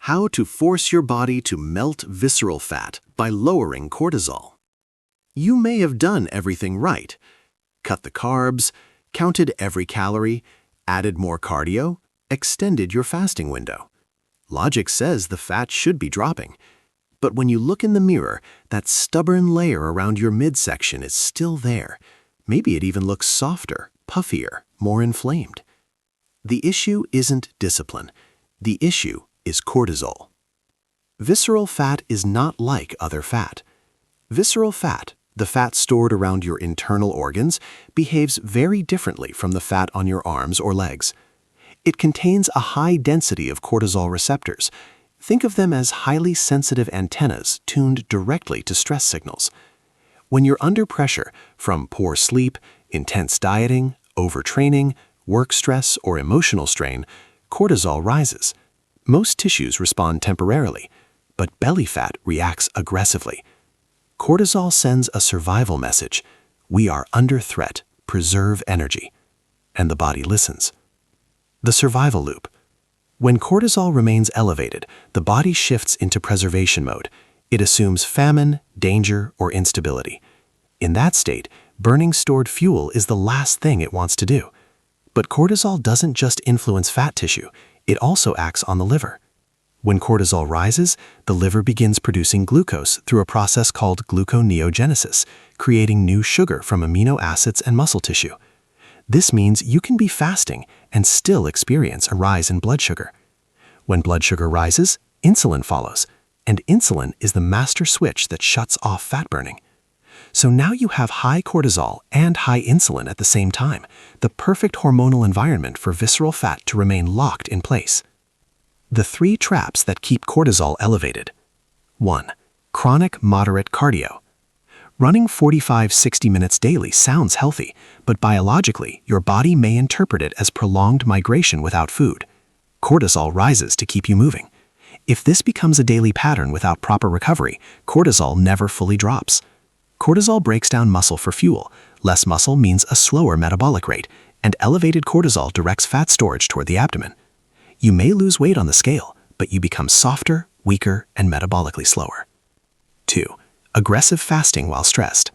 How to force your body to melt visceral fat by lowering cortisol. You may have done everything right. Cut the carbs, counted every calorie, added more cardio, extended your fasting window. Logic says the fat should be dropping. But when you look in the mirror, that stubborn layer around your midsection is still there. Maybe it even looks softer, puffier, more inflamed. The issue isn't discipline. The issue is cortisol. Visceral fat is not like other fat. Visceral fat, the fat stored around your internal organs, behaves very differently from the fat on your arms or legs. It contains a high density of cortisol receptors. Think of them as highly sensitive antennas tuned directly to stress signals. When you're under pressure from poor sleep, intense dieting, overtraining, work stress, or emotional strain, cortisol rises. Most tissues respond temporarily, but belly fat reacts aggressively. Cortisol sends a survival message. We are under threat. Preserve energy. And the body listens. The survival loop. When cortisol remains elevated, the body shifts into preservation mode. It assumes famine, danger, or instability. In that state, burning stored fuel is the last thing it wants to do. But cortisol doesn't just influence fat tissue, it also acts on the liver. When cortisol rises, the liver begins producing glucose through a process called gluconeogenesis, creating new sugar from amino acids and muscle tissue. This means you can be fasting and still experience a rise in blood sugar. When blood sugar rises, insulin follows, and insulin is the master switch that shuts off fat burning. So now you have high cortisol and high insulin at the same time, the perfect hormonal environment for visceral fat to remain locked in place. The 3 traps that keep cortisol elevated. 1. Chronic moderate cardio. Running 45-60 minutes daily sounds healthy, but biologically, your body may interpret it as prolonged migration without food. Cortisol rises to keep you moving. If this becomes a daily pattern without proper recovery, cortisol never fully drops. Cortisol breaks down muscle for fuel. Less muscle means a slower metabolic rate, and elevated cortisol directs fat storage toward the abdomen. You may lose weight on the scale, but you become softer, weaker, and metabolically slower. 2. Aggressive fasting while stressed.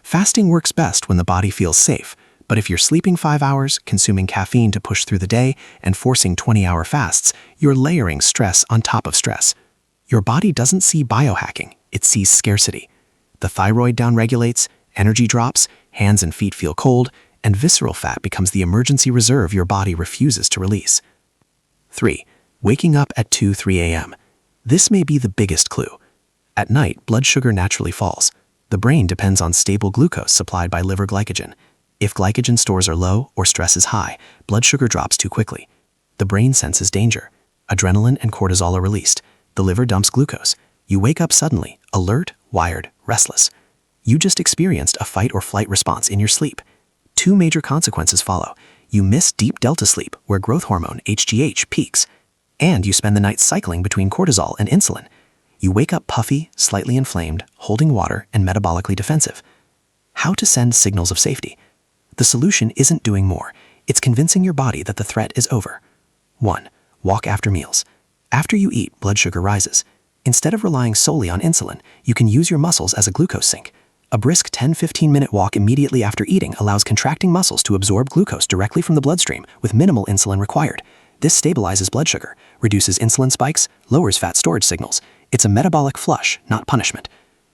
Fasting works best when the body feels safe, but if you're sleeping 5 hours, consuming caffeine to push through the day, and forcing 20-hour fasts, you're layering stress on top of stress. Your body doesn't see biohacking, it sees scarcity. The thyroid downregulates, energy drops, hands and feet feel cold, and visceral fat becomes the emergency reserve your body refuses to release. 3. Waking up at 2-3 a.m. This may be the biggest clue. At night, blood sugar naturally falls. The brain depends on stable glucose supplied by liver glycogen. If glycogen stores are low or stress is high, blood sugar drops too quickly. The brain senses danger. Adrenaline and cortisol are released. The liver dumps glucose. You wake up suddenly, alert, wired, restless. You just experienced a fight or flight response in your sleep. 2 major consequences follow. You miss deep delta sleep, where growth hormone, HGH, peaks. And you spend the night cycling between cortisol and insulin. You wake up puffy, slightly inflamed, holding water, and metabolically defensive. How to send signals of safety? The solution isn't doing more. It's convincing your body that the threat is over. 1. Walk after meals. After you eat, blood sugar rises. Instead of relying solely on insulin, you can use your muscles as a glucose sink. A brisk 10-15-minute walk immediately after eating allows contracting muscles to absorb glucose directly from the bloodstream with minimal insulin required. This stabilizes blood sugar, reduces insulin spikes, lowers fat storage signals. It's a metabolic flush, not punishment.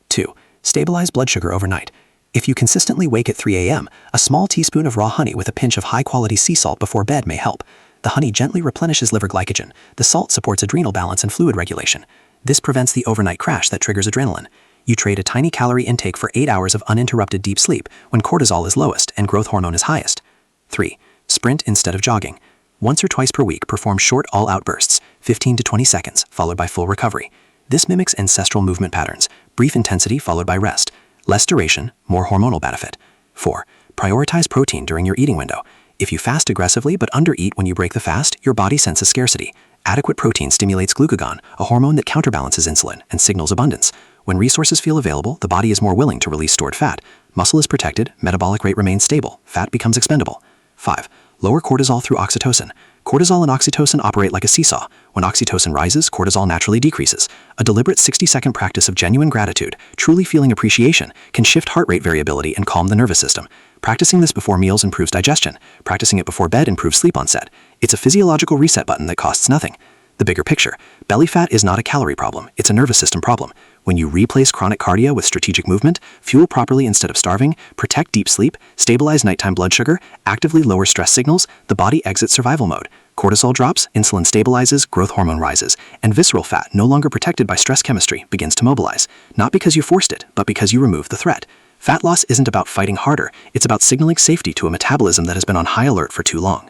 2. Stabilize blood sugar overnight. If you consistently wake at 3 a.m., a small teaspoon of raw honey with a pinch of high-quality sea salt before bed may help. The honey gently replenishes liver glycogen. The salt supports adrenal balance and fluid regulation. This prevents the overnight crash that triggers adrenaline. You trade a tiny calorie intake for 8 hours of uninterrupted deep sleep when cortisol is lowest and growth hormone is highest. 3. Sprint instead of jogging. Once or twice per week, perform short all-out bursts, 15 to 20 seconds, followed by full recovery. This mimics ancestral movement patterns, brief intensity followed by rest. Less duration, more hormonal benefit. 4. Prioritize protein during your eating window. If you fast aggressively but undereat when you break the fast, your body senses scarcity. Adequate protein stimulates glucagon, a hormone that counterbalances insulin and signals abundance. When resources feel available, the body is more willing to release stored fat. Muscle is protected, metabolic rate remains stable, fat becomes expendable. 5. Lower cortisol through oxytocin. Cortisol and oxytocin operate like a seesaw. When When oxytocin rises, cortisol naturally decreases. A deliberate 60-second practice of genuine gratitude, truly feeling appreciation, can shift heart rate variability and calm the nervous system. Practicing this before meals improves digestion. Practicing it before bed improves sleep onset. It's a physiological reset button that costs nothing. The bigger picture. Belly fat is not a calorie problem, it's a nervous system problem. When you replace chronic cardio with strategic movement, fuel properly instead of starving, protect deep sleep, stabilize nighttime blood sugar, actively lower stress signals, the body exits survival mode. Cortisol drops, insulin stabilizes, growth hormone rises, and visceral fat, no longer protected by stress chemistry, begins to mobilize. Not because you forced it, but because you removed the threat. Fat loss isn't about fighting harder, it's about signaling safety to a metabolism that has been on high alert for too long.